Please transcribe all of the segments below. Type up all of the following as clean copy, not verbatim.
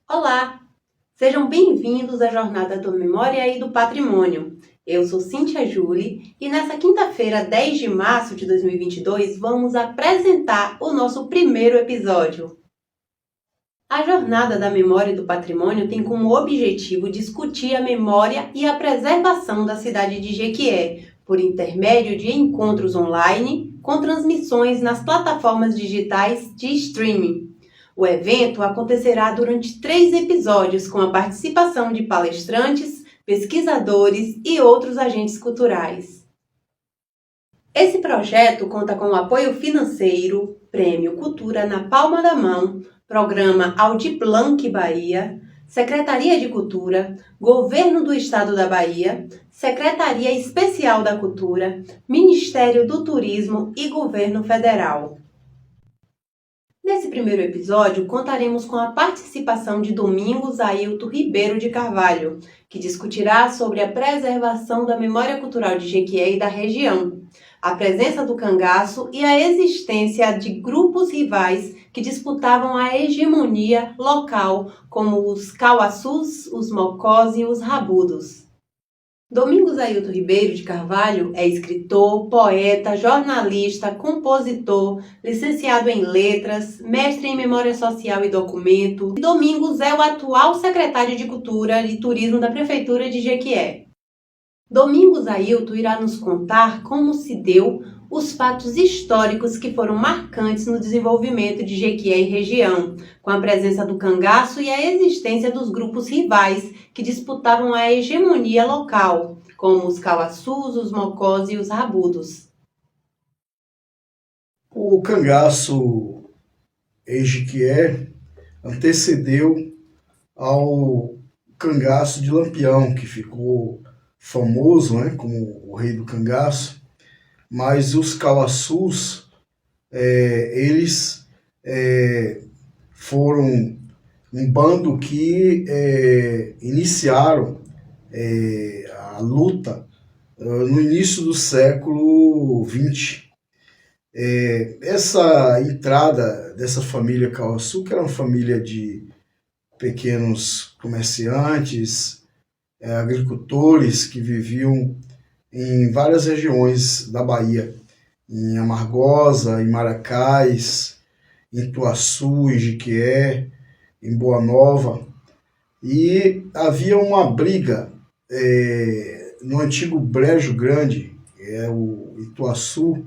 Olá, sejam bem-vindos à Jornada da Memória e do Patrimônio. Eu sou Cíntia Julie e nessa quinta-feira, 10 de março de 2022, vamos apresentar o nosso primeiro episódio. A Jornada da Memória e do Patrimônio tem como objetivo discutir a memória e a preservação da cidade de Jequié, por intermédio de encontros online com transmissões nas plataformas digitais de streaming. O evento acontecerá durante 3 episódios com a participação de palestrantes, pesquisadores e outros agentes culturais. Esse projeto conta com o apoio financeiro, Prêmio Cultura na Palma da Mão, Programa Aldir Blanc Bahia, Secretaria de Cultura, Governo do Estado da Bahia, Secretaria Especial da Cultura, Ministério do Turismo e Governo Federal. Nesse primeiro episódio, contaremos com a participação de Domingos Ailton Ribeiro de Carvalho, que discutirá sobre a preservação da memória cultural de Jequié e da região, a presença do cangaço e a existência de grupos rivais que disputavam a hegemonia local, como os cauaçus, os mocós e os rabudos. Domingos Ailton Ribeiro de Carvalho é escritor, poeta, jornalista, compositor, licenciado em letras, mestre em memória social e documento. Domingos é o atual secretário de Cultura e Turismo da Prefeitura de Jequié. Domingos Ailton irá nos contar como se deu os fatos históricos que foram marcantes no desenvolvimento de Jequié e região, com a presença do cangaço e a existência dos grupos rivais que disputavam a hegemonia local, como os cauaçus, os mocós e os rabudos. O cangaço em Jequié antecedeu ao cangaço de Lampião, que ficou famoso, como o rei do cangaço, mas os cauaçus, eles foram um bando que iniciaram a luta no início do século XX. Essa entrada dessa família cauaçu, que era uma família de pequenos comerciantes, agricultores que viviam em várias regiões da Bahia, em Amargosa, em Maracás, em Tuaçu, em Jequié, em Boa Nova, e havia uma briga no antigo Brejo Grande, o Ituaçu,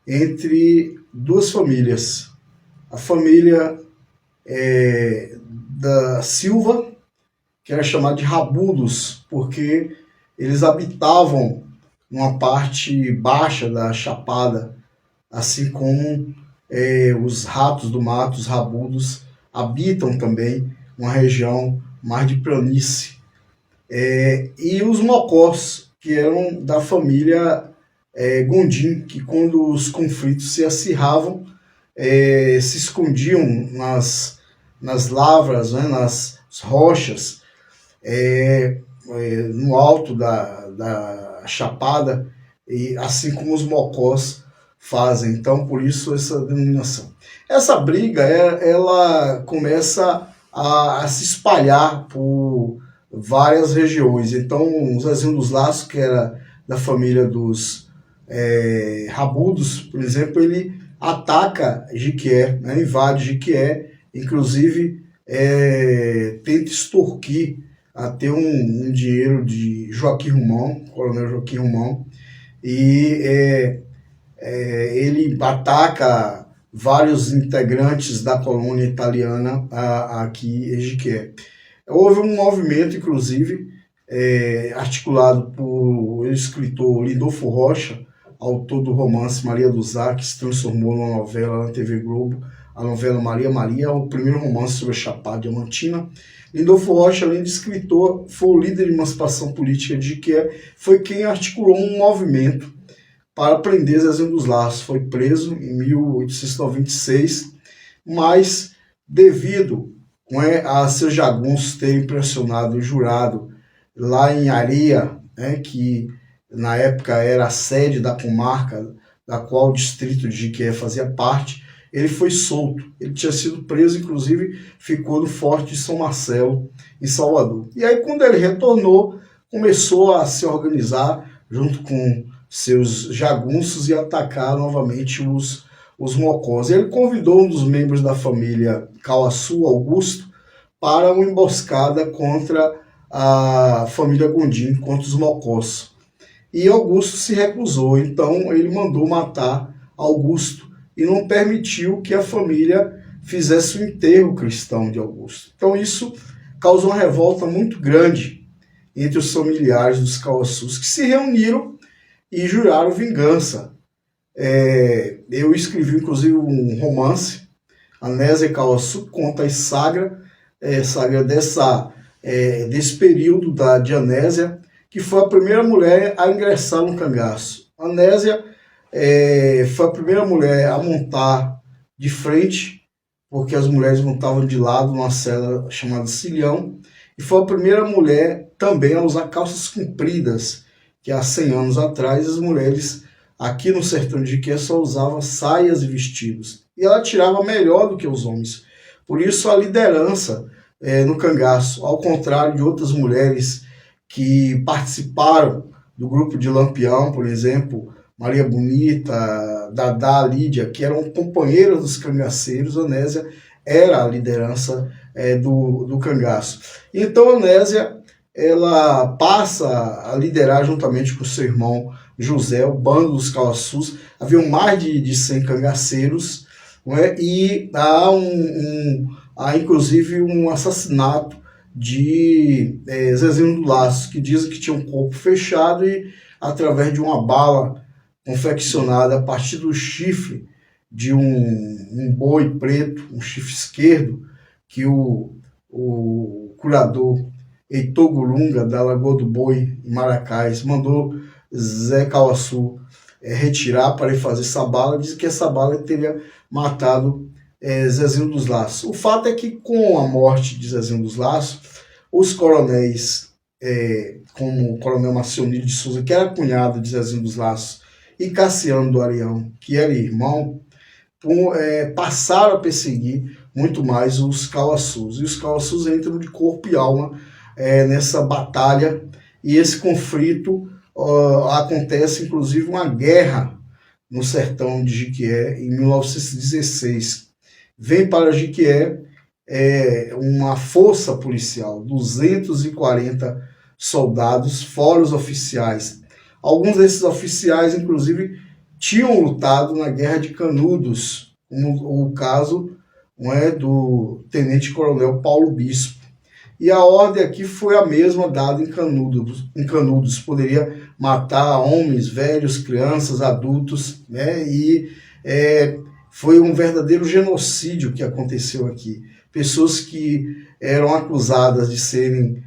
entre duas famílias. A família da Silva, que era chamada de Rabudos, porque eles habitavam numa parte baixa da chapada, assim como os ratos do mato, os rabudos, habitam também uma região mais de planície. E os mocós, que eram da família Gondim, que quando os conflitos se acirravam, se escondiam nas lavras, nas rochas, no alto da chapada, e assim como os mocós fazem. Então, por isso essa denominação. Essa briga ela começa a se espalhar por várias regiões. Então, o Zezinho dos Laços, que era da família dos rabudos, por exemplo, ele ataca Jequié, invade Jequié, inclusive tenta extorquir até um dinheiro de Joaquim Romão, coronel Joaquim Romão, e ele ataca vários integrantes da colônia italiana aqui em Jequié. Houve um movimento, inclusive, articulado por escritor Lindolfo Rocha, autor do romance Maria do Zá, que se transformou numa novela na TV Globo, a novela Maria Maria, o primeiro romance sobre a Chapada Diamantina. Lindolfo Rocha, além de escritor, foi o líder de emancipação política de Jequié, foi quem articulou um movimento para prender Zezinho dos Laços. Foi preso em 1896, mas devido a seus jagunços terem pressionado o jurado lá em Areia, que na época era a sede da comarca da qual o distrito de Jequié fazia parte, ele foi solto. Ele tinha sido preso, inclusive ficou no Forte de São Marcelo, em Salvador. E aí, quando ele retornou, começou a se organizar junto com seus jagunços e atacar novamente os mocós. Ele convidou um dos membros da família Cauaçu, Augusto, para uma emboscada contra a família Gondim, contra os mocós. E Augusto se recusou, então ele mandou matar Augusto e não permitiu que a família fizesse o enterro cristão de Augusto. Então isso causou uma revolta muito grande entre os familiares dos Cauaçus, que se reuniram e juraram vingança. Eu escrevi inclusive um romance, Anésia e Cauaçu, conta a saga desse período de Anésia, que foi a primeira mulher a ingressar no cangaço. Anésia foi a primeira mulher a montar de frente, porque as mulheres montavam de lado numa cela chamada cilhão, e foi a primeira mulher também a usar calças compridas, que há 100 anos atrás as mulheres aqui no sertão de Jiquié só usavam saias e vestidos. E ela tirava melhor do que os homens. Por isso a liderança no cangaço, ao contrário de outras mulheres que participaram do grupo de Lampião, por exemplo, Maria Bonita, Dadá, Lídia, que eram companheiras dos cangaceiros, Anésia era a liderança do cangaço. Então Anésia ela passa a liderar juntamente com seu irmão José, o bando dos Cauaçus. Haviam mais de 100 cangaceiros, não é? E há inclusive um assassinato de Zezinho do Laço, que dizem que tinha um corpo fechado e através de uma bala confeccionada a partir do chifre de um boi preto, um chifre esquerdo, que o curador Heitor Gurunga, da Lagoa do Boi, em Maracás, mandou Zé Cauaçu retirar para ele fazer essa bala. Diz que essa bala teria matado Zezinho dos Laços. O fato é que, com a morte de Zezinho dos Laços, os coronéis, como o coronel Marcionílio de Souza, que era cunhado de Zezinho dos Laços, e Cassiano do Arião, que era irmão, passaram a perseguir muito mais os Cauaçus. E os Cauaçus entram de corpo e alma nessa batalha, e esse conflito acontece, inclusive, uma guerra no sertão de Jiquié, em 1916. Vem para Jiquié uma força policial, 240 soldados, fora os oficiais. Alguns desses oficiais, inclusive, tinham lutado na Guerra de Canudos, como o caso do tenente-coronel Paulo Bispo. E a ordem aqui foi a mesma dada em Canudos. Poderia matar homens, velhos, crianças, adultos, né? E foi um verdadeiro genocídio que aconteceu aqui. Pessoas que eram acusadas de serem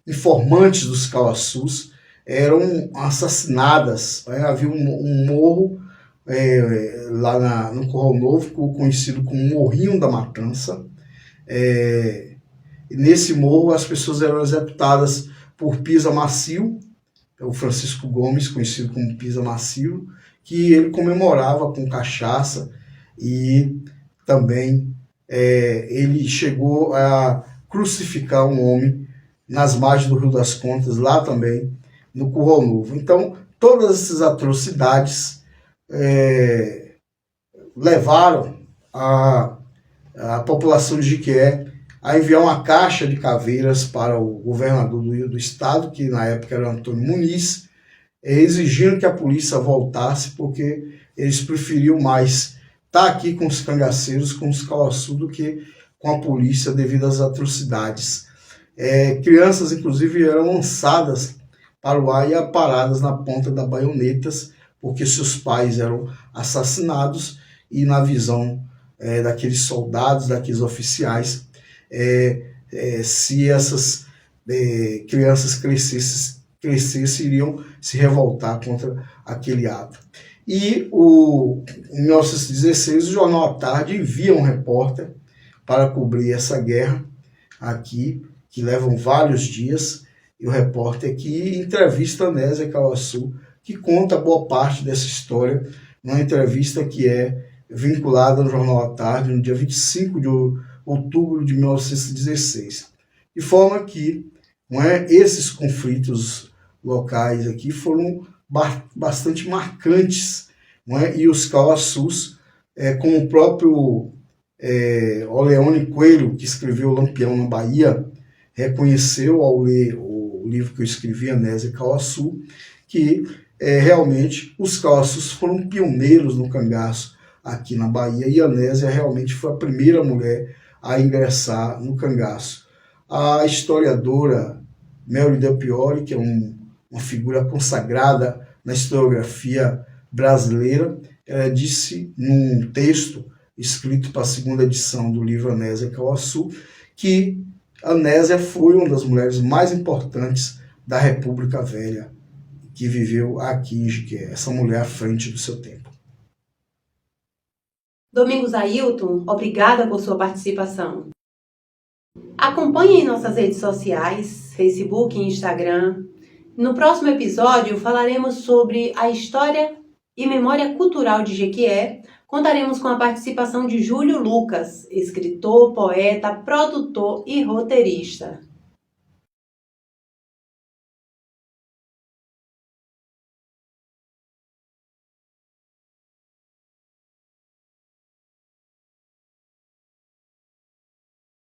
informantes dos Cauaçus eram assassinadas. Havia um morro lá no Corral Novo, conhecido como Morrinho da Matança. Nesse morro as pessoas eram executadas por Pisa Macio, o Francisco Gomes, conhecido como Pisa Macio, que ele comemorava com cachaça, e também ele chegou a crucificar um homem nas margens do Rio das Contas, lá também no Curral Novo. Então, todas essas atrocidades levaram a população de Jiquié a enviar uma caixa de caveiras para o governador do estado, que na época era Antônio Muniz, exigindo que a polícia voltasse, porque eles preferiam mais estar aqui com os cangaceiros, com os Cauaçu, do que com a polícia, devido às atrocidades. Crianças, inclusive, eram lançadas para o ar e aparadas na ponta das baionetas, porque seus pais eram assassinados, e na visão daqueles soldados, daqueles oficiais, se essas crianças crescessem, iriam se revoltar contra aquele ato. E em 1916, o Jornal à Tarde envia um repórter para cobrir essa guerra aqui, que levam vários dias, e o repórter aqui entrevista Anésia Cauaçu, que conta boa parte dessa história, numa entrevista que é vinculada no Jornal à Tarde, no dia 25 de outubro de 1916. De forma que esses conflitos locais aqui foram bastante marcantes, e os Calassus, como o próprio Oleone Coelho, que escreveu Lampião na Bahia, reconheceu ao ler o livro que eu escrevi, Anésia Calassu, que realmente os Calassus foram pioneiros no cangaço aqui na Bahia, e a Anésia realmente foi a primeira mulher a ingressar no cangaço. A historiadora Mérida Piori, que é uma figura consagrada na historiografia brasileira, ela disse num texto escrito para a segunda edição do livro Anésia Calassu, que Anésia foi uma das mulheres mais importantes da República Velha, que viveu aqui em Jiquié, essa mulher à frente do seu tempo. Domingos Ailton, obrigada por sua participação. Acompanhe em nossas redes sociais, Facebook e Instagram. No próximo episódio falaremos sobre a história e memória cultural de Jequié. Contaremos com a participação de Júlio Lucas, escritor, poeta, produtor e roteirista.